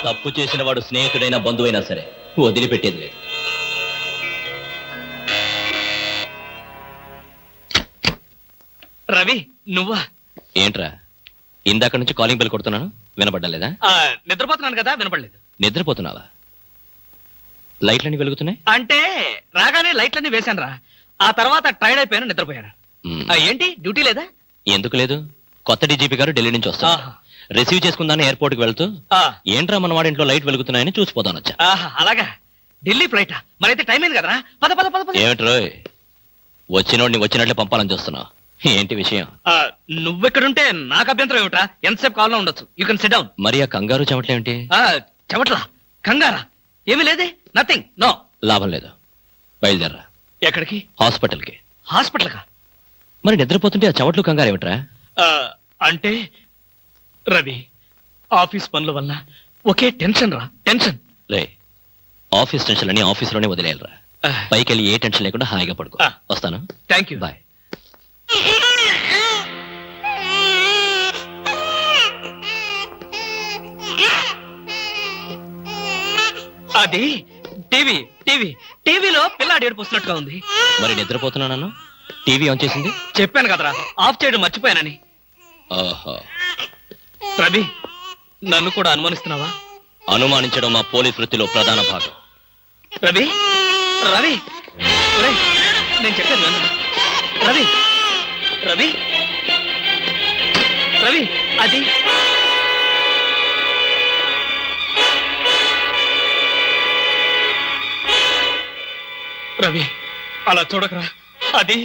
తప్పు చేసిన వాడు స్నేహితుడైనా బంధువైనా సరే వదిలిపెట్టేది లేదు. రవి నువ్వా? ఏంట్రా ఇందాక నుంచి కాలింగ్ బెల్ కొడుతున్నాను, వినపడ్డలేదా? నిద్రపోతున్నాను కదా, వినపడలేదు. నిద్రపోతున్నావా? లైట్లన్నీ వెలుగుతున్నాయి అంటే రాగానే లైట్లన్నీ వేశాను రా. ఆ తర్వాత టైర్డ్ అయిపోయాను, నిద్రపోయాను. ఏంటి డ్యూటీ లేదా? ఎందుకు లేదు, కొత్త డీజీపీ గారు ఢిల్లీ నుంచి వస్తారు. రిసీవ్ చేసుకుందాని ఎయిర్పోర్ట్ కి వెళ్తూ ఏంట్రా మన వాడి ఇంట్లో లైట్ వెలుగుతున్నాయని చూసిపోతాను వచ్చా. అలాగా, ఢిల్లీ ఫ్లైట్ మరైతే టైం అయింది కదరా. పద పద పద పద. ఏమిట్రో వచ్చినోడిని వచ్చినట్లే పంపాలని చూస్తున్నావు, ఏంటి విషయం? నువ్వెక్కడుంటే నాకు అభ్యంతరం ఏమిట్రా, ఎంతసేపు కావాలో ఉండొచ్చు. You can SIT down. మరి ఆ కంగారు చెమట్లేమిటి? చెమట్లా కంగారా? ఏమీ లేదే, నథింగ్, నో. లాభం లేదు, బయలుదేరరా. ఎక్కడికి? హాస్పిటల్కి. హాస్పిటల్ కా? మరి నిద్రపోతుంటే ఆ చెమట్లు కంగారు ఏమిట్రా? అంటే రవి, ఆఫీస్ పనుల వల్ల ఒకే టెన్షన్ రా, టెన్షన్. రే, ఆఫీస్ టెన్షన్ అని ఆఫీస్లోనే వదిలేయాలరా. పైకి వెళ్ళి ఏ టెన్షన్ లేకుండా హాయిగా పడుకో. వస్తాను. Thank you. బాయ్. అది టీవీ టీవీ టీవీలో పిల్లాడు ఏడుపు వస్తున్నట్టుగా ఉంది. మరి నిద్రపోతున్నాను, టీవీ ఆన్ చేసింది. చెప్పాను కదరా, ఆఫ్ చేయడం మర్చిపోయానని. ఓహో, రవి నన్ను కూడా అనుమానిస్తున్నావా? అనుమానించడం మా పోలీస్ వృత్తిలో ప్రధాన భాగం. రవి రవి ఒరేయ్, నేను చెప్పాను విను. రవి రవి రవి అది రవి అలా చూడకరా, అది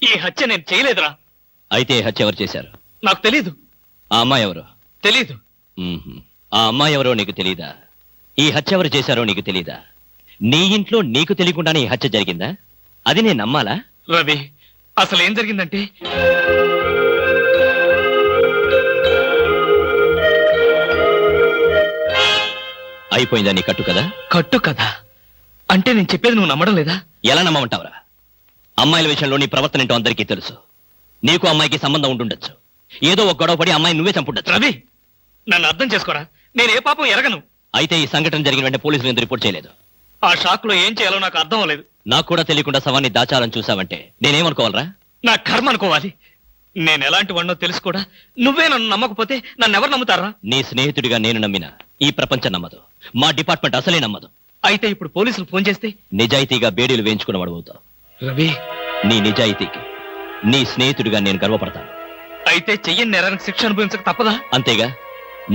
ఈ హత్య నేను చేయలేదురా. అయితే ఈ హత్య ఎవరు చేశారు? నాకు తెలీదు. ఆ అమ్మాయి ఎవరు? తెలీదు. ఆ అమ్మాయి ఎవరో నీకు తెలీదా? ఈ హత్య ఎవరు చేశారో నీకు తెలీదా? నీ ఇంట్లో నీకు తెలియకుండానే ఈ హత్య జరిగిందా? అది నేను నమ్మాలా? రవి అసలు ఏం జరిగిందంటే, అయిపోయిందా నీ కట్టు కదా? కట్టు కదా అంటే నేను చెప్పేది నువ్వు నమ్మడం లేదా? ఎలా నమ్మమంటావురా? అమ్మాయిల విషయంలో నీ ప్రవర్తన ఏంటో అందరికీ తెలుసు. నీకు అమ్మాయికి సంబంధం ఉండుండొచ్చు. ఏదో ఒక గొడవ పడి అమ్మాయి నువ్వే చంపుండొచ్చు. రవి నన్ను అర్థం చేసుకోరా, నేను ఏ పాపం ఎరగను. అయితే ఈ సంఘటన జరిగిన వెంటనే పోలీసులు ఎందుకు రిపోర్ట్ చేయలేదు? ఆ షాక్ లో ఏం చేయాలో నాకు అర్థం అవ్వలేదు. నాకు కూడా తెలియకుండా శవాన్ని దాచాలని చూసావంటే నేనేమనుకోవాలరా? నా కర్మ అనుకోవాలి. నేను ఎలాంటి వాడినో తెలుసు కూడా నువ్వే నన్ను నమ్మకపోతే నన్ను ఎవరు నమ్ముతారా? నీ స్నేహితుడిగా నేను నమ్మినా ఈ ప్రపంచం నమ్మదు, మా డిపార్ట్మెంట్ అసలే నమ్మదు. అయితే ఇప్పుడు పోలీసులు ఫోన్ చేస్తే నిజాయితీగా బేడీలు వేయించుకున్నవాడు అవుతావు. రవి నీ నిజాయితీకి నీ స్నేహితుడిగా నేను గర్వపడతాను. అయితే చెయ్యని నేరానికి శిక్ష అనుభవించక తప్పదా? అంతేగా.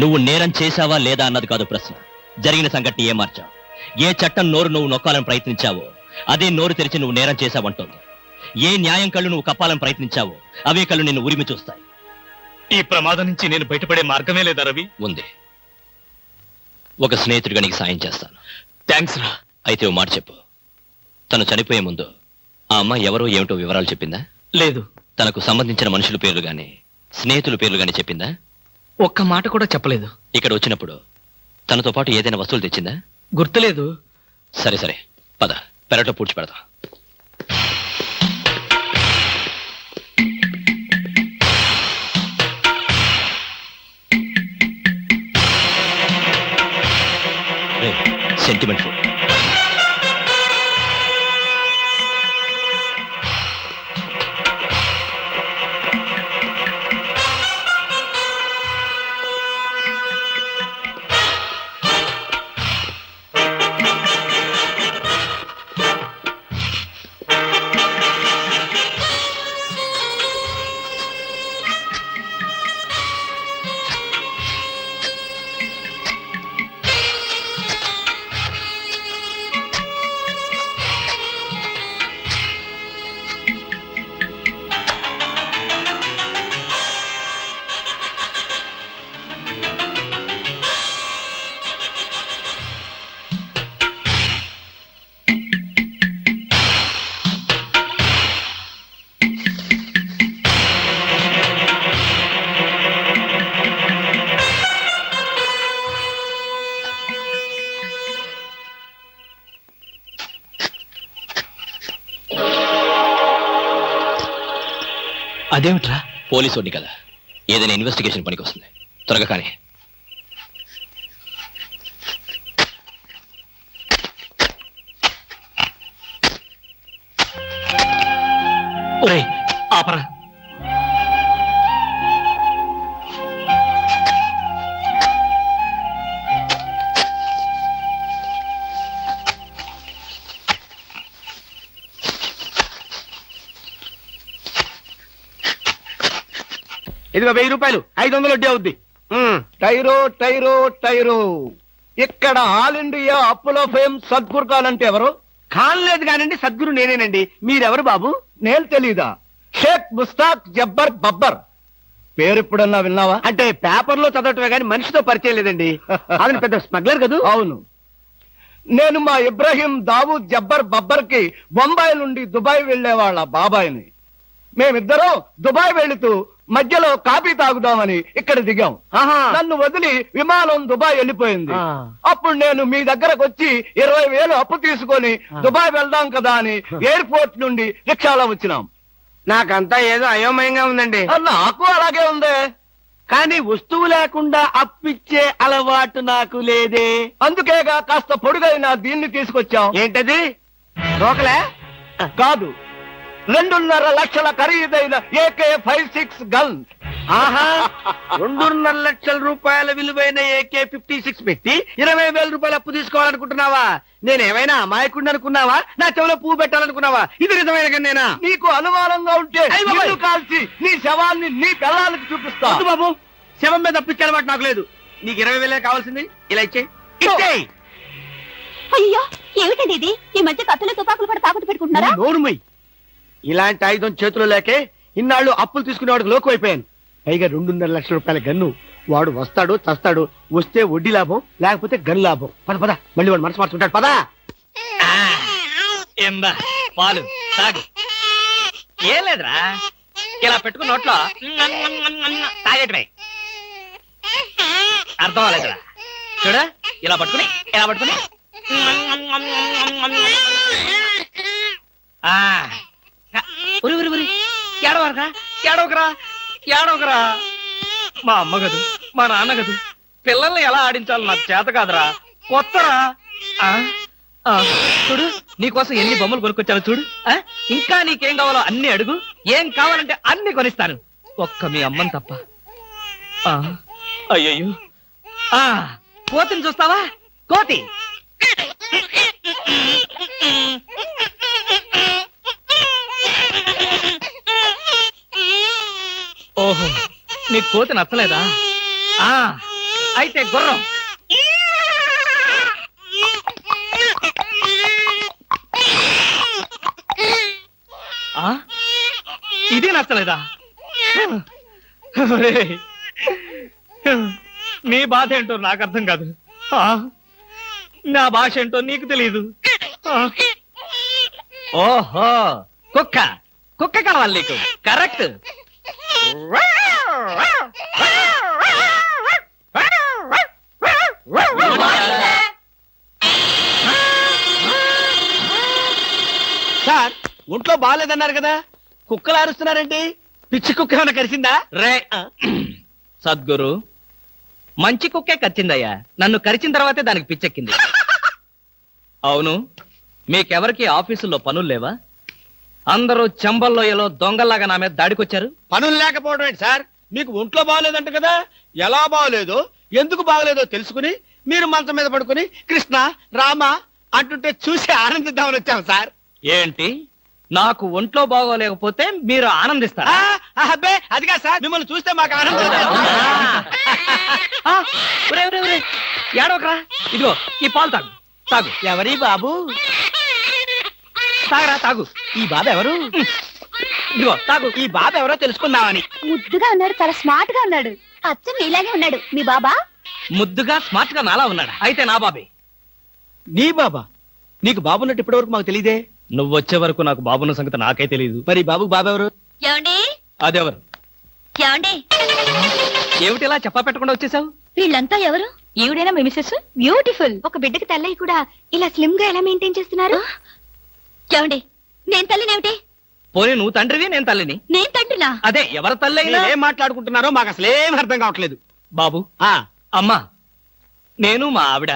నువ్వు నేరం చేశావా లేదా అన్నది కాదు ప్రశ్న, జరిగిన సంఘటన ఏం మార్చావు. ఏ చట్టం నోరు నువ్వు నొక్కాలని ప్రయత్నించావో అదే నోరు తెరిచి నువ్వు నేరం చేశావంటోంది. ఏ న్యాయం కళ్ళు నువ్వు కప్పాలని ప్రయత్నించావో అవే కళ్ళు నిన్ను ఉరిమి చూస్తాయి. ఈ ప్రమాదం నుంచి నేను బయటపడే మార్గమే లేదా రవి? ఉంది. ఒక స్నేహితుడిగా నీకు సాయం చేస్తాను. థ్యాంక్స్ రా. అయితే ఓ మాట చెప్పు, తను చనిపోయే ముందు ఆ అమ్మాయి ఎవరో ఏమిటో వివరాలు చెప్పిందా? లేదు. తనకు సంబంధించిన మనుషుల పేర్లు గాని స్నేహితుల పేర్లు గాని చెప్పిందా? ఒక్క మాట కూడా చెప్పలేదు. ఇక్కడ వచ్చినప్పుడు తనతో పాటు ఏదైనా వస్తువులు తెచ్చిందా? గుర్తులేదు. సరే సరే, పద పెరట్లో పూడ్చి పెడదాం. Sentiment food. అదేమిట్రా? పోలీసు వాడిని కదా, ఏదైనా ఇన్వెస్టిగేషన్ పనికి వస్తుంది. త్వరగా కానీ. ఒరేయ్, ఆపరా. ఇదిగో 1000 రూపాయలు, 500 వడ్డీ అవుద్ది. టైరో టైరో టైరో, ఇక్కడ ఆల్ ఇండియా అప్పులో ఫేమ్ సద్గురు కాలంటే ఎవరు? కానలేదు కానండి, సద్గురు నేనేనండి. మీరెవరు బాబు? నేను తెలీదా? షేక్ ముస్తాక్ జబ్బర్ బబ్బర్. పేరు ఎప్పుడన్నా విన్నావా? అంటే పేపర్ లో చదవటమే కానీ మనిషితో పరిచయం లేదండి. అతను పెద్ద స్మగ్లర్ కదూ? అవును. నేను మా ఇబ్రాహీం దావూద్ జబ్బర్ బబ్బర్ కి బొంబాయి నుండి దుబాయ్ వెళ్లే వాళ్ళ బాబాయిని. మేమిద్దరం దుబాయ్ వెళుతూ మధ్యలో కాఫీ తాగుదామని ఇక్కడ దిగాం. ఆహా. నన్ను వదిలి విమానం దుబాయ్ వెళ్ళిపోయింది. ఆ. అప్పుడు నేను మీ దగ్గరకు వచ్చి 20,000 అప్పు తీసుకొని దుబాయ్ వెళ్దాం కదా అని ఎయిర్పోర్ట్ నుండి రిక్షాలో వచ్చినాం. నాకంతా ఏదో అయోమయంగా ఉందండి. నాకు అలాగే ఉంది. కానీ వస్తువు లేకుండా అప్పిచ్చే అలవాటు నాకు లేదే. అందుకేగా కాస్త పొడుగైన దీన్ని తీసుకొచ్చాం. ఏంటది? రోకలే? కాదు, 2.5 లక్షల ఖరీదైన AK-56 గన్. ఆహా, 2.5 లక్షల రూపాయల విలువైన AK-56 పెట్టి 20,000 రూపాయలు అప్పు తీసుకోవాలనుకుంటున్నావా? నేనేమైనా అమాయకుడిని అనుకున్నావా? నా చెవిలో పువ్వు పెట్టాలనుకున్నావా? ఇది నిజమైన కన్నేనా? నీకు అనుమానంగా ఉంటే అయ్ బాబోయ్. నిన్ను కాల్చి నీ శవాన్ని నీ పిల్లలకి చూపిస్తా. వద్దు బాబు, శవం మీద అప్పిచ్చే అలవాటు నాకు లేదు. నీకు 20,000 కావాల్సింది, ఇలా ఇచ్చేయి. ఇచ్చేయి. అయ్యో, ఏమిటండి ఇది? ఈ మధ్య కత్తులు తుపాకులు కూడా తాకట్టు పెట్టుకుంటున్నారా? నోరుమై. ఇలాంటి ఆయుధం చేతిలో లేకే ఇన్నాళ్ళు అప్పులు తీసుకునేవాడికి లోకు అయిపోయాను. పైగా 2.5 లక్షల రూపాయల గన్ను. వాడు వస్తాడు చస్తాడు. వస్తే వడ్డీ లాభం, లేకపోతే గన్ లాభం. పద పద, మళ్ళీ వాడు మనసు మార్చుకుంటాడు. పదా. ఏందా పాలు తాగు. ఏం లేదురా, ఇలా పెట్టుకున్న నోట్లో తాగేటమే. అర్థం అవ్వలేదురా. చూడ, ఇలా పట్టుకుని ఉరి ఉరి ఉరి. ఏడవరరా, ఏడవకరా, ఏడవకరా. మా అమ్మ గదు, మా నాన్న గదు, పిల్లల్ని ఎలా ఆడించాలో నాకు చేత కాదురా. కొత్తరా. చూడు, నీకోసం ఎన్ని బొమ్మలు కొనుక్కొచ్చాను చూడు. ఇంకా నీకేం కావాలో అన్ని అడుగు. ఏం కావాలంటే అన్ని కొనిస్తాను, ఒక్క మీ అమ్మని తప్ప. అయ్యయ్యో, కోతిని చూస్తావా? కోతి. ఓహో, నీ కోతి నచ్చలేదా? అయితే గుర్రం. ఇది నచ్చలేదా? నీ బాధ ఏంటో నాకు అర్థం కాదు. నా భాష ఏంటో నీకు తెలియదు. ఓహో, కుక్క. కుక్క కావాలి నీకు. కరెక్ట్. సార్, ఒంట్లో బాగాలేదన్నారు కదా, కుక్కలు అరుస్తున్నారండి. పిచ్చి కుక్క ఏమైనా కరిచిందా? రే సద్గురు, మంచి కుక్కే కరిచిందయ్యా. నన్ను కరిచిన తర్వాతే దానికి పిచ్చెక్కింది. అవును, మీకెవరికి ఆఫీసుల్లో పనులు లేవా? అందరూ చెంబల్లోయలో దొంగల్లాగా నా మీద దాడికొచ్చారు. పనులు లేకపోవడం ఏంటి సార్? మీకు ఒంట్లో బాగలేదంట కదా, ఎలా బాగలేదో ఎందుకు బాగలేదో తెలుసుకుని మీరు మంచం మీద పడుకుని కృష్ణ రామ అంటుంటే చూసి ఆనందిద్దామని వచ్చాం సార్. ఏంటి, నాకు ఒంట్లో బాగోలేకపోతే మీరు ఆనందిస్తారా? అబ్బే, అదిగా సార్, మిమ్మల్ని చూస్తే మాకు ఆనందం. ఏడవకరా, ఇదిగో ఈ పాలు తాగు. తాగు. ఎవరి బాబు? తాగరా, తాగు. ఈ బాబు ఎవరు? ఇదిగో తాగు. ఈ బాబు ఎవరో తెలుసుకుందామని. ముద్దుగా ఉన్నాడు, చాలా స్మార్ట్ గా ఉన్నాడు. అచ్చం నీలాగే ఉన్నాడు. మీ బాబా? ముద్దుగా స్మార్ట్ గా నాలా ఉన్నాడా? అయితే నా బాబే. నీ బాబా? నీకు బాబున్నట్టు ఇప్పటి వరకు మాకు తెలియదే. నువ్వు వచ్చే వరకు నాకు బాబున్న సంగతి నాకే తెలియదు. మరి బాబుకు బాబు ఎవరు? ఏమండి? అదెవరు? ఏమండి? ఏమిటి ఇలా చెప్పా పెట్టకుండా వచ్చేసావు? వీళ్ళంతా ఎవరు? ఈవిడైనా మీ మిసెస్? బ్యూటిఫుల్. ఒక బిడ్డకి తల్లయి కూడా ఇలా స్లిమ్ గా ఎలా మెయింటైన్ చేస్తున్నారు? ఏమండి, నేను తల్లినేమిటి? పోనీ నువ్వు తండ్రివి నేను తల్లిని. నేను తండ్రినా? అదే ఎవరి తల్లి అయినా. ఏం మాట్లాడుకుంటున్నారో మాకు అసలు ఏం అర్థం కావట్లేదు. బాబు, అమ్మా, నేను మా ఆవిడ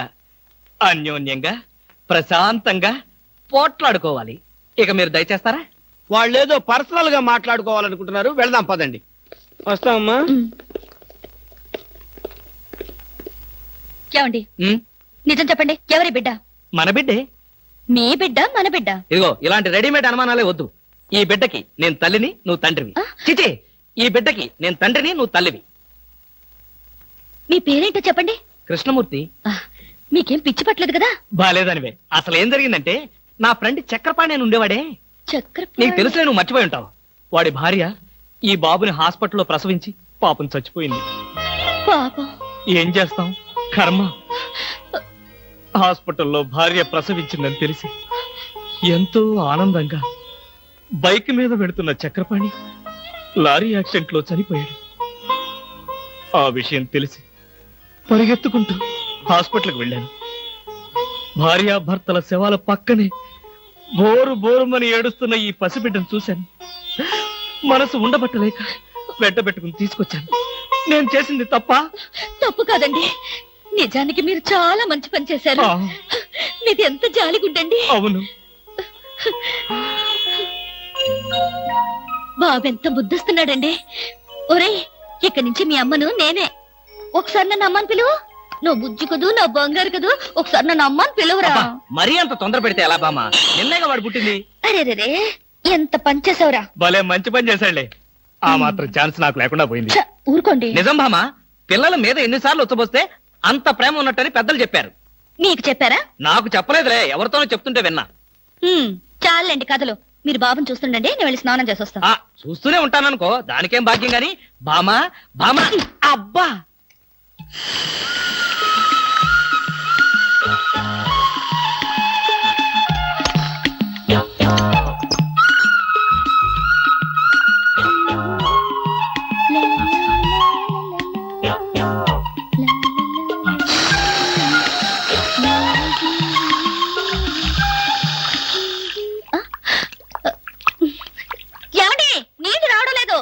అన్యోన్యంగా ప్రశాంతంగా పోట్లాడుకోవాలి. ఇక మీరు దయచేస్తారా? వాళ్ళేదో పర్సనల్ గా మాట్లాడుకోవాలనుకుంటున్నారు. వెళ్దాం పదండి. వస్తామమ్మా. ఏమండి, ఉమ్, నిజం చెప్పండి, ఎవరి బిడ్డ? మన బిడ్డే. మీ బిడ్డ, మన బిడ్డ? ఇదిగో ఇలాంటి రెడీమేడ్ అనుమానాలే వద్దు. ఈ బిడ్డకి నేను తల్లిని, నువ్వు తండ్రివి. ఆ? చిచి, ఈ బిడ్డకి నేను తండ్రిని, నువ్వు తల్లివి. మీ పేరేంటో చెప్పండి. కృష్ణమూర్తి. ఆ, మీకేం పిచ్చి పట్టలేదు కదా? బాలేదనివే. అసలు ఏం జరిగిందంటే, నా ఫ్రెండ్ చక్రపాణి అని ఉండేవాడే. చక్రపాణి. నీకు తెలుసులే, నువ్వు మర్చిపోయి ఉంటావు. వాడి భార్య ఈ బాబుని హాస్పిటల్లో ప్రసవించి పాపం చచ్చిపోయింది. పాపం. ఏం చేస్తాం, కర్మ. హాస్పిటల్లో భార్య ప్రసవించిందని తెలిసి ఎంతో ఆనందంగా బైక్ మీద వెడుతున్న చక్రపాణి లారీ యాక్సిడెంట్ లో చనిపోయాడు. ఆ విషయం తెలిసి పరిగెత్తుకుంటూ హాస్పిటల్కి వెళ్ళాను. భార్యాభర్తల శవాల పక్కనే బోరు బోరుమని ఏడుస్తున్న ఈ పసిబిడ్డను చూశాను. మనసు ఉండబట్టలేక వెంటబెట్టుకుని తీసుకొచ్చాను. నేను చేసింది తప్ప? తప్పు కాదండి, నిజానికి మీరు చాలా మంచి పని చేశారు. ఆ, మీది ఎంత జాలిగుండండి. అవును. బాబెంత బుద్ధిస్తున్నాడండి. ఒరేయ్, ఇక్కడి నుంచి మీ అమ్మను నేనే. ఒకసారి నన్ను అమ్మని పిలువు. నువ్వు బుజ్జి కదూ, నా బంగారు కదూ, ఒకసారి నన్ను అమ్మని పిలువురా. అబ్బా, మరీ అంత తొందర పెడితే ఎలా బామా? నిన్నేగా వాడు పుట్టింది. అరే ఎంత పని చేసావురా. భలే మంచి పని చేశాడులే. ఆ మాత్రం ఛాన్స్ నాకు లేకుండా పోయింది. ఛ, ఊరుకోండి. నిజం బామా, పిల్లల మీద ఎన్నిసార్లు ఉచ్చబోస్తే అంత ప్రేమ ఉన్నట్టని పెద్దలు చెప్పారు. నీకు చెప్పారా? నాకు చెప్పలేదులే, ఎవరితోనో చెప్తుంటే విన్నా. చాలండి కథలు. మీరు బాబుని చూస్తుండండి, నేను వెళ్ళి స్నానం చేసి వస్తాను. ఆ, చూస్తూనే ఉంటాననుకో, దానికేం భాగ్యం గాని. బామా బామా, అబ్బా. ఏమండి, నీళ్ళు రావడం లేదు.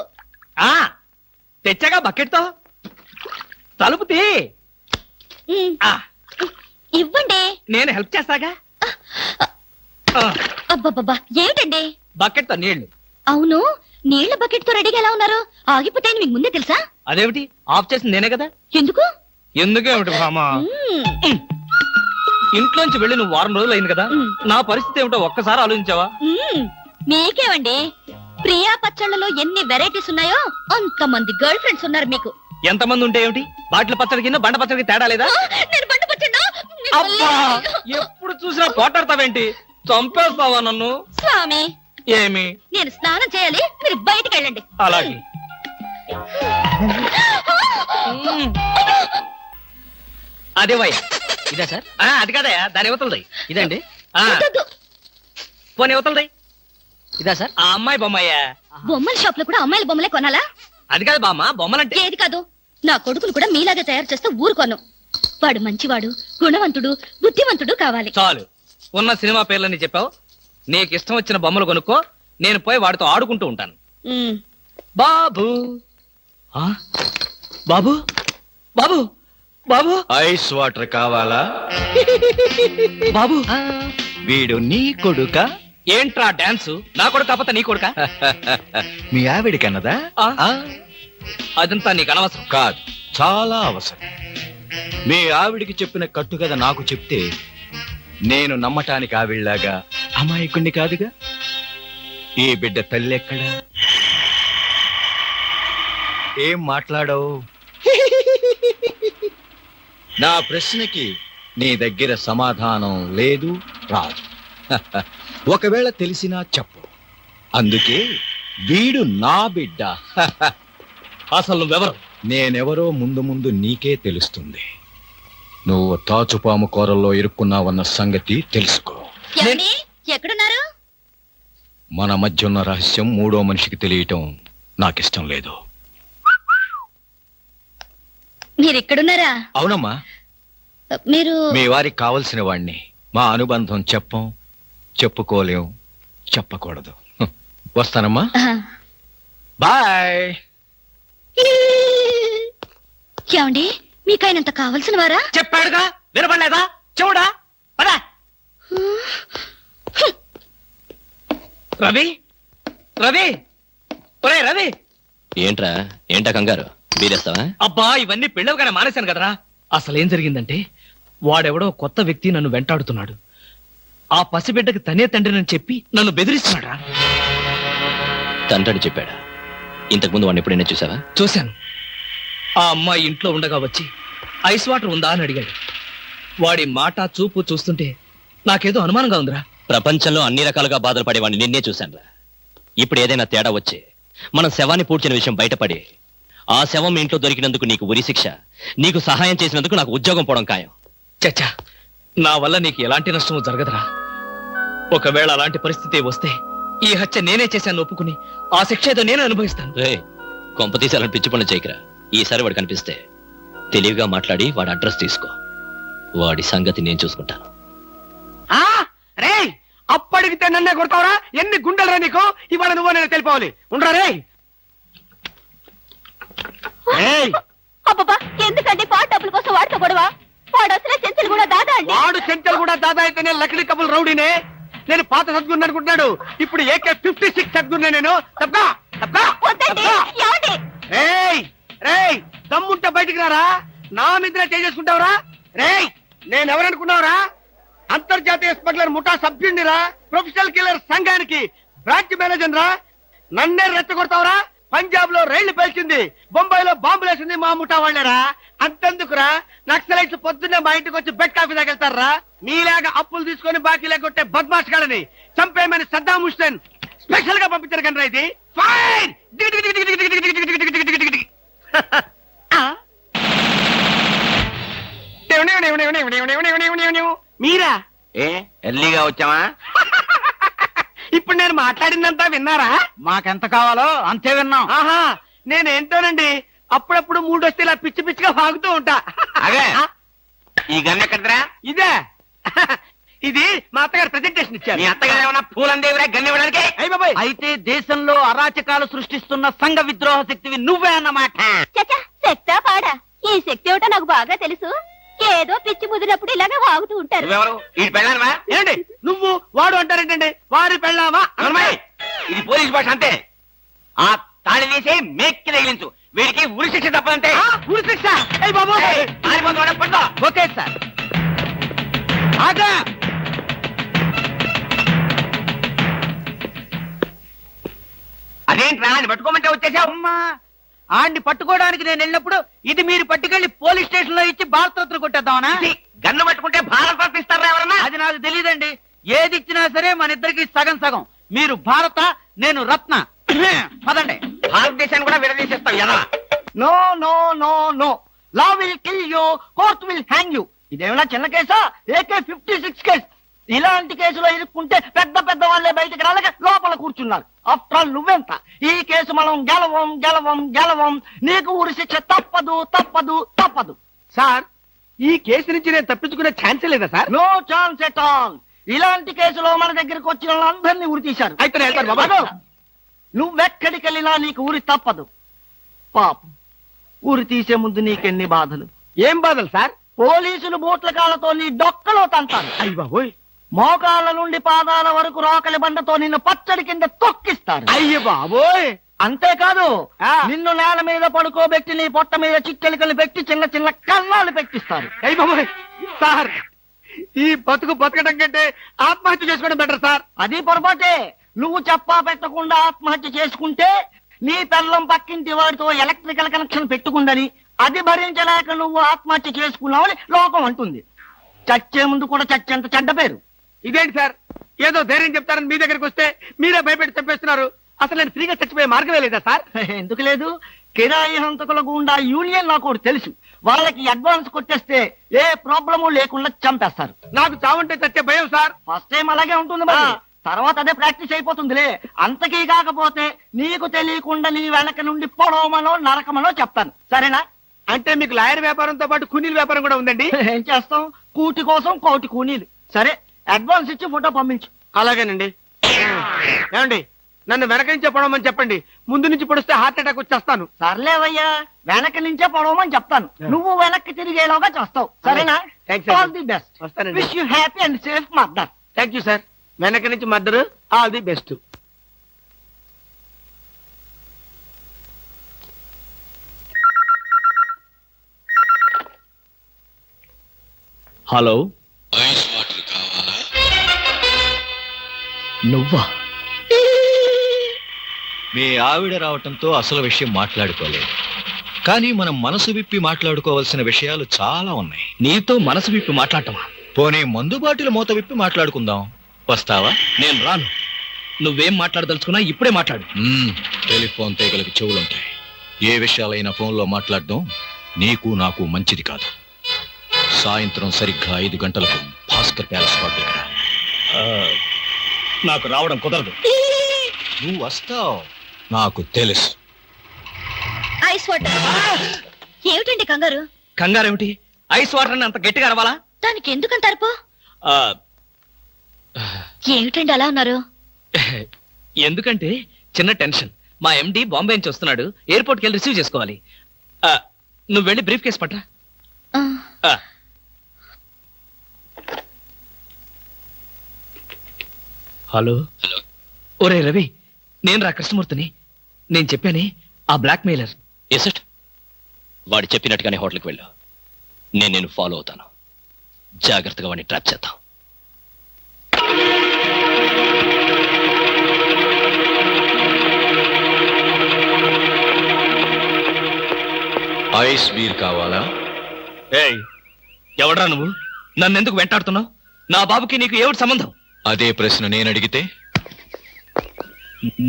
ఆ, తెచ్చాగా బకెట్తో. తలుపు తీ. ఉమ్, ఆ, ఇవ్వండి. నేను హెల్ప్ చేస్తాగా. ఆ, అబ్బబ్బబ్బా, ఏమిటండి? బకెట్తో నీళ్లు. అవును, నీళ్ల బకెట్ తో రెడీగా ఎలా ఉన్నారు? ఆగిపోతాయని మీకు ముందే తెలుసా? అదేమిటి, ఆఫ్ చేసింది నేనే కదా. ఎందుకు? ఎందుకేమిటి బామా? మ్మ్. ఇంట్లోంచి వెళ్ళి నువ్వు వారం రోజులు అయింది కదా. మ్. నా పరిస్థితి ఏమిటో ఒక్కసారి ఆలోచించావా? మ్మ్. మీకేమండి, ప్రియా పచ్చళ్ళలో ఎన్ని వెరైటీస్ ఉన్నాయో అంతమంది గర్ల్ ఫ్రెండ్స్ ఉన్నారు మీకు. ఎంతమంది ఉంటే ఏమిటి, బాటిల్ పచ్చడికి బండ పచ్చడికి తేడా లేదా? నేను బండి పచ్చడా? అబ్బా, ఎప్పుడు చూసినా పోటాడతావేంటి? చంపేస్తావా నన్ను? స్వామి, ఏమి? నేను స్నానం చేయాలి, మీరు బయటికి వెళ్ళండి. అలాగే. అదే వయ్య. ఇదే సార్? అది కాదయా, దాని యువతలది. ఇదండి. వద్దొద్దు. పోనీ యువతలది. ఇదా సార్? ఆ అమ్మాయి బొమ్మయ్యా. బొమ్మల షాప్ లో కూడా అమ్మాయిల బొమ్మలే కొనాలా? అది కాదు బామ్మ, బొమ్మలంటే. ఏది కాదు, నా కొడుకులు కూడా మీలాగే తయారు చేస్తే ఊరుకోను. వాడు మంచివాడు, గుణవంతుడు, బుద్ధివంతుడు కావాలి. చాలు, ఉన్న సినిమా పేర్లన్నీ చెప్పావు. నీకు ఇష్టం వచ్చిన బొమ్మలు కొనుక్కో, నేను పోయి వాడితో ఆడుకుంటూ ఉంటాను. మ్మ్. బాబు. ఆ? బాబు బాబు బాబు ఐస్ వాటర్ కావాలా? బాబు. వీడు నీ కొడుక? ఏంట్రా డాన్స్? నా కొడుకు కాకపోతే నీ కొడుక? మీ ఆవిడికన్నదా? ఆ? అదంతా నీకు అనవసరం. కాదు, చాలా అవసరం. మీ ఆవిడికి చెప్పిన కట్టుకథ నాకు చెప్తే నేను నమ్మటానికి ఆవిడలాగా అమాయకుణ్ణి కాదుగా. ఈ బిడ్డ తల్లి ఎక్కడా? ఏం మాట్లాడవు? నా ప్రశ్నకి నీ దగ్గర సమాధానం లేదు, రాదు. ఒకవేళ తెలిసినా చెప్పు. అందుకే వీడు నా బిడ్డ. అసలు నువ్వెవరు? నేనెవరో ముందు ముందు నీకే తెలుస్తుంది. నువ్వు తాచుపాము కూరల్లో ఇరుక్కున్నావన్న సంగతి తెలుసుకో. ఏమండి, ఎక్కడున్నారు? మన మధ్య ఉన్న రహస్యం మూడో మనిషికి తెలియటం నాకిష్టం లేదు. మీరు ఇక్కడున్నారా? అవునమ్మా, మీరు మీ వారికి కావలసిన వాణ్ణి. మా అనుబంధం చెప్పం, చెప్పుకోలేం, చెప్పకూడదు. వస్తానమ్మా. ఆ. బాయ్. ఏమండి మీకైనంత కావలసిన వారా? చెప్పాడుగా, వినపడలేదా? చూడా పదా. రవి, రవి, ఒరే రవి. ఏంటా కంగారు? బీరేస్తావా? అబ్బా, ఇవన్నీ పెళ్ళవగానే మానేశాను కదరా. అసలేం జరిగిందంటే, వాడెవడో కొత్త వ్యక్తి నన్ను వెంటాడుతున్నాడు. ఆ పసిబిడ్డకి తనే తండ్రినని చెప్పి నన్ను బెదిరిస్తున్నాడు. తండ్రిని చెప్పాడా? ఇంతకుముందు వాడిని ఎప్పుడైనా చూసావా? చూశాను. ఆ అమ్మాయి ఇంట్లో ఉండగా వచ్చి ఐస్ వాటర్ ఉందా అని అడిగాడు. వాడి మాట చూపు చూస్తుంటే నాకేదో అనుమానంగా ఉందిరా. ప్రపంచంలో అన్ని రకాలుగా బాధలు పడేవాడిని నిన్నే చూశానురా. ఇప్పుడు ఏదైనా తేడా వచ్చి మనం శవాన్ని పూడ్చిన విషయం బయటపడి ఆ శవం మీ ఇంట్లో దొరికినందుకు నీకు ఉరి శిక్ష, నీకు సహాయం చేసినందుకు నాకు ఉద్యోగం పోవడం ఖాయం. చచ్చా, నా వల్ల నీకు ఎలాంటి నష్టము జరగదురా. ఒకవేళ అలాంటి పరిస్థితి వస్తే ఈ హత్య నేనే చేశాను ఒప్పుకుని ఆ శిక్ష ఏదో నేను అనుభవిస్తాను. రే, కొంపతీసి అలాంటి పిచ్చి పనులు చేయకురా. ఈసారి వాడు కనిపిస్తే తెలివిగా మాట్లాడి వాడి అడ్రస్ తీసుకో. వాడి సంగతి నేను చూసుకుంటాను. రే, అప్పడిగితే నన్నే కొడతావరా? ఎన్ని గుండెలరా నీకు? ఇవాళ నువ్వు నేను తెలిపోవాలి. ఉండరా రే? అబ్బబ్బా, ఎందుకండి పాట డబ్బుల కోసం వాడితో గొడవ? వాడు అసలే చెంచలు కూడా దాదా అండి. వాడు చెంచలు కూడా దాదా అయితేనే లక్డీ కబుల్ రౌడీనే. నేను పాత సద్గురు అనుకుంటున్నాడు. ఇప్పుడు AK-56 సద్గురునే నేను. తప్పా తప్పా. వద్దండి, ఏమండి? రేయ్ రేయ్, దమ్ముంటే బయటికి రారా. నా మీద చేసుకుంటావురా? రేయ్, నేనెవరనుకున్నావురా? అంతర్జాతీయ స్మగ్లర్ ముఠా సభ్యుడిరా. ప్రొఫెషనల్ కిల్లర్ సంఘానికి బ్రాంచ్ మేనేజర్ రా. నన్నే రెచ్చగొడతావురా? పంజాబ్ లో రైళ్లు పేల్చింది, బొంబాయిలో బాంబులు వేసింది మా ముఠా వాళ్ళరా. అంతెందుకురా, నక్సలైట్స్ పొద్దున్నే మా ఇంటికి వచ్చి బెడ్ కాఫీ తాగెళ్తారా. మీలాగా అప్పులు తీసుకొని బాకీ లేకొట్టే బద్మాష్ గాలని చంపేయమని సద్దాం హుస్సేన్ స్పెషల్ గా పంపించారు కనరా. ఇది ఫైన్. మీరా? ఎర్లీగా వచ్చావా? ఇప్పుడు నేను మాట్లాడిందంతా విన్నారా? మాకెంత కావాలో అంతే విన్నాం. ఆహా, నేనేంటోనండి అప్పుడప్పుడు మూడొస్తే ఇలా పిచ్చి పిచ్చిగా వాగుతూ ఉంటా. అదే, ఈ గన్ ఎక్కడరా? ఇదే. ఇది మా అత్తగారు ప్రెజెంటేషన్ ఇచ్చారు. మీ అత్తగారు ఏమన్నా పూలందేవిరా గన్ ఇవ్వడానికి? అయ్య బాబాయ్, అయితే దేశంలో అరాచకాలు సృష్టిస్తున్న సంఘ విద్రోహ శక్తివి నువ్వే అన్నమాట. చచ్చా, శక్తా పాడా? ఈ శక్తి ఏమిటో నాకు బాగా తెలుసు. ఏదో పిచ్చి ముదిరినప్పుడు ఇలాగే వాగుతూ ఉంటారు. నువ్వెవరు? ఈ పెళ్ళానవా? ఏంటి నువ్వు వాడు అంటారేంటండి? వారి పెళ్ళావా? అమ్మాయి, ఇది పోలీస్ భాష అంతే. ఆ తాళి తీసి మేక్కి తగిలించు. వీడికి ఉరి శిక్ష తప్పదంటే. ఉరి శిక్ష? అయ్య బాబాయ్, ఓకే సార్. ఆగా. అదేంట్రా, అది పట్టుకోమంటే వచ్చేసావు? అమ్మా, ఆడిని పట్టుకోవడానికి నేను వెళ్ళినప్పుడు ఇది మీరు పట్టుకెళ్లి పోలీస్ స్టేషన్ లో ఇచ్చి భారతరత్న కొట్టేద్దామనా? గన్ను పట్టుకుంటే భారత రత్న ఇస్తారా ఎవరన్నా? అది నాకు తెలియదండి. ఏది ఇచ్చినా సరే మన ఇద్దరికి సగం సగం. మీరు భారత, నేను రత్న. పదండి. భారతదేశాన్ని కూడా విడదీసేస్తావు ఎదవా. No no no no, law will kill you, court will hang you. ఇదేమైనా చిన్న కేసా? AK-56 case. ఇలాంటి కేసులో ఇరుక్కుంటే పెద్ద పెద్ద వాళ్ళే బయటకు రాలేక లోపల కూర్చున్నారు. ఆఫ్టర్ ఆల్ నువ్వెంత? ఈ కేసు మనం గెలవం గెలవం గెలవం. నీకు ఉరి శిక్ష తప్పదు తప్పదు తప్పదు. సార్, ఈ కేసు నుంచి నేను తప్పించుకునే ఛాన్సే లేదా sir? No chance at all. ఇలాంటి కేసులో మన దగ్గరికి వచ్చిన వాళ్ళందరినీ ఉరి తీశారు. అయితే నువ్వెక్కడికి వెళ్ళినా నీకు ఉరి తప్పదు. పాపం, ఉరి తీసే ముందు నీకెన్ని బాధలు. ఏం బాధలు సార్? పోలీసులు బూట్ల కాళ్ళతో నీ డొక్కలో తంటారు. అయ్య బాబోయ్. మోకాళ్ళ నుండి పాదాల వరకు రోకలి బండతో నిన్ను పచ్చడి కింద తొక్కిస్తారు. అయ్య బాబోయ్. అంతేకాదు, నిన్ను నేల మీద పడుకోబెట్టి నీ పొట్ట మీద చిక్కెలికలు పెట్టి చిన్న చిన్న కన్నాలు పెట్టిస్తారు. అయ్య బాబోయ్. సార్, ఈ బతుకు బతకడం కంటే ఆత్మహత్య చేసుకోవడం బెటర్ సార్. అది పొరపాటే. నువ్వు చెప్పా పెట్టకుండా ఆత్మహత్య చేసుకుంటే నీ పిల్లం పక్కింటి వాడితో ఎలక్ట్రికల్ కనెక్షన్ పెట్టుకుందని, అది భరించలేక నువ్వు ఆత్మహత్య చేసుకున్నావని లోకం అంటుంది. చచ్చే ముందు కూడా చచ్చేంత చెడ్డ పేరు. ఇదేంటి సార్, ఏదో ధైర్యం చెప్తారని మీ దగ్గరికి వస్తే మీరే భయపెట్టి చంపేస్తున్నారు. అసలు నేను ఫ్రీగా చచ్చిపోయే మార్గమే లేదా సార్? ఎందుకు లేదు? కిరాయి హంతకుల గుండా యూనియన్ నాకు ఒకటి తెలుసు. వాళ్ళకి అడ్వాన్స్ కొట్టేస్తే ఏ ప్రాబ్లము లేకుండా చంపేస్తారు. నాకు చావుంటే చచ్చే భయం సార్. ఫస్ట్ టైం అలాగే ఉంటుంది మరి, తర్వాత అదే ప్రాక్టీస్ అయిపోతుందిలే. అంతకీ కాకపోతే నీకు తెలియకుండా నీ వెనక నుండి పొడవమనో నరకమనో చెప్తాను. సరేనా? అంటే మీకు లాయర్ వ్యాపారంతో పాటు కూనీల వ్యాపారం కూడా ఉందండి? ఏం చేస్తాం, కూటి కోసం కోటి కూనీలు. సరే, అడ్వాన్స్ ఇచ్చి ఫోటో పంపించు. అలాగేనండి. ఏమండి, నన్ను వెనక నుంచే పడవమని చెప్పండి. ముందు నుంచి పడిస్తే హార్ట్ అటాక్ వచ్చేస్తాను. సర్లేవయ్యా, వెనక నుంచే పడవమని చెప్తాను, నువ్వు వెనక్కి తిరిగేలోగా చేస్తావు, సరేనా? Thanks, sir. All the best. వస్తానండి. Wish you happy and safe mother. Thank you sir. వెనక నుంచి మద్దరు, ఆల్ ది బెస్ట్. హలో, నువ్వా? మీ ఆవిడ రావటంతో అసలు విషయం మాట్లాడుకోలేదు, కానీ మనం మనసు విప్పి మాట్లాడుకోవాల్సిన విషయాలు చాలా ఉన్నాయి. నీతో మనసు విప్పి మాట్లాడటమా? పోనీ మందు బాటిల్ మూత విప్పి మాట్లాడుకుందాం. వస్తావా? నేను రాను. నువ్వేం మాట్లాడదలుచుకున్నా ఇప్పుడే మాట్లాడు. టెలిఫోన్ తీగలకు చెవులుంటాయి. ఏ విషయాలైనా ఫోన్లో మాట్లాడడం నీకు నాకు మంచిది కాదు. సాయంత్రం సరిగ్గా 5 గంటలకు భాస్కర్ ప్యాలెస్ హోటల్ రా. నాకు రావడం కుదరదు. నువ్వు వస్తావు, నాకు తెలుసు. Ice water. ఏమిటండి కంగారు? కంగారేమిటి? ఐస్ వాటర్ అంత గట్టిగా అరవాలా? దానికి ఎందుకంత అరుపు? ఆ, ఏమిటండి అలా ఉన్నారు? ఎందుకంటే చిన్న టెన్షన్. మా ఎండి బాంబే నుంచి వస్తున్నాడు, ఎయిర్పోర్ట్కి వెళ్ళి రిసీవ్ చేసుకోవాలి. నువ్వు వెళ్ళి బ్రీఫ్ కేసు పట్టరా. ఆ, హలో. ఒరే రవి, నేను రా కృష్ణమూర్తిని. నేను చెప్పానే, ఆ బ్లాక్ మెయిలర్. ఎసట్ వాడు చెప్పినట్టుగానే హోటల్కి వెళ్ళు. నేను ఫాలో అవుతాను. జాగ్రత్తగా వాడిని ట్రాప్ చేద్దాం. ఐస్ బీర్ కావాలా? ఏయ్, ఎవడ్రా నువ్వు? నన్ను ఎందుకు వెంటాడుతున్నావు? నా బాబుకి నీకు ఏమిటి సంబంధం? అదే ప్రశ్న నేను అడిగితే?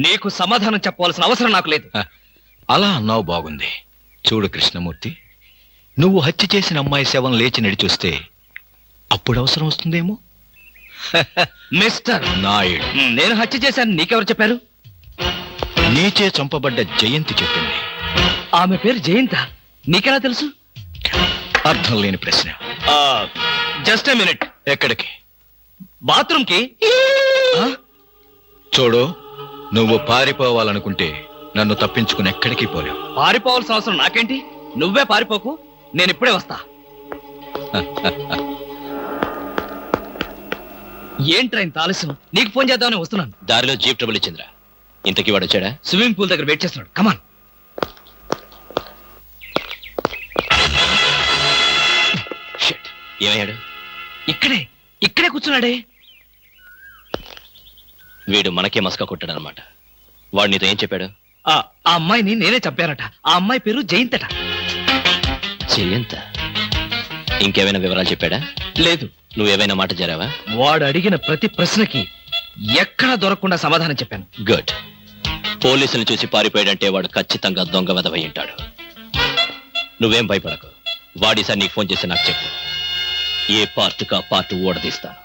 నీకు సమాధానం చెప్పవలసిన అవసరం నాకు లేదు. అలా అన్నావు, బాగుంది. చూడు కృష్ణమూర్తి, నువ్వు హత్య చేసిన అమ్మాయి శవం లేచి నడిచొస్తే అప్పుడు అవసరం వస్తుందేమో. మిస్టర్ నాయుడు, నేను హత్య చేశాను నీకెవరు చెప్పారు? నీచే చంపబడ్డ జయంతి చెప్పింది. ఆమె పేరు జయంత, నీకెలా తెలుసు? అర్థం లేని ప్రశ్న. Just a minute. ఎక్కడికి? బాత్రూమ్ కి. చూడు, నువ్వు పారిపోవాలనుకుంటే నన్ను తప్పించుకుని ఎక్కడికి పోలేవు. పారిపోవాల్సిన అవసరం నాకేంటి? నువ్వే పారిపోకు, నేను ఇప్పుడే వస్తా. ఏంట్రా ఇంత ఆలస్యం? నీకు ఫోన్ చేద్దామని వస్తున్నాను. దారిలో జీప్ ట్రబుల్ ఇచ్చిందిరా. ఇంతకీ వాడు వచ్చాడా? స్విమ్మింగ్ పూల్ దగ్గర వెయిట్ చేస్తున్నాడు. కమాన్. షిట్, ఏమయ్యాడు? ఇక్కడే కూర్చున్నాడే. వీడు మనకే మస్కా కొట్టాడనమాట. వాడు నీతో ఏం చెప్పాడు? ఆ అమ్మాయిని నేనే చంపానట. ఆ అమ్మాయి పేరు జయంతట. జయంత? ఇంకేమైనా వివరాలు చెప్పాడా? లేదు. నువ్వేమైనా మాట జరావా? వాడు అడిగిన ప్రతి ప్రశ్నకి ఎక్కడా దొరకకుండా సమాధానం చెప్పాను. గుడ్. పోలీసులు చూసి పారిపోయాడంటే వాడు ఖచ్చితంగా దొంగ వెధవై ఉంటాడు. నువ్వేం భయపడకు. వాడిసారి నీకు ఫోన్ చేసి నాకు చెప్పు. ఏ పార్ట్ కా పార్ట్ ఓడదీస్తాను.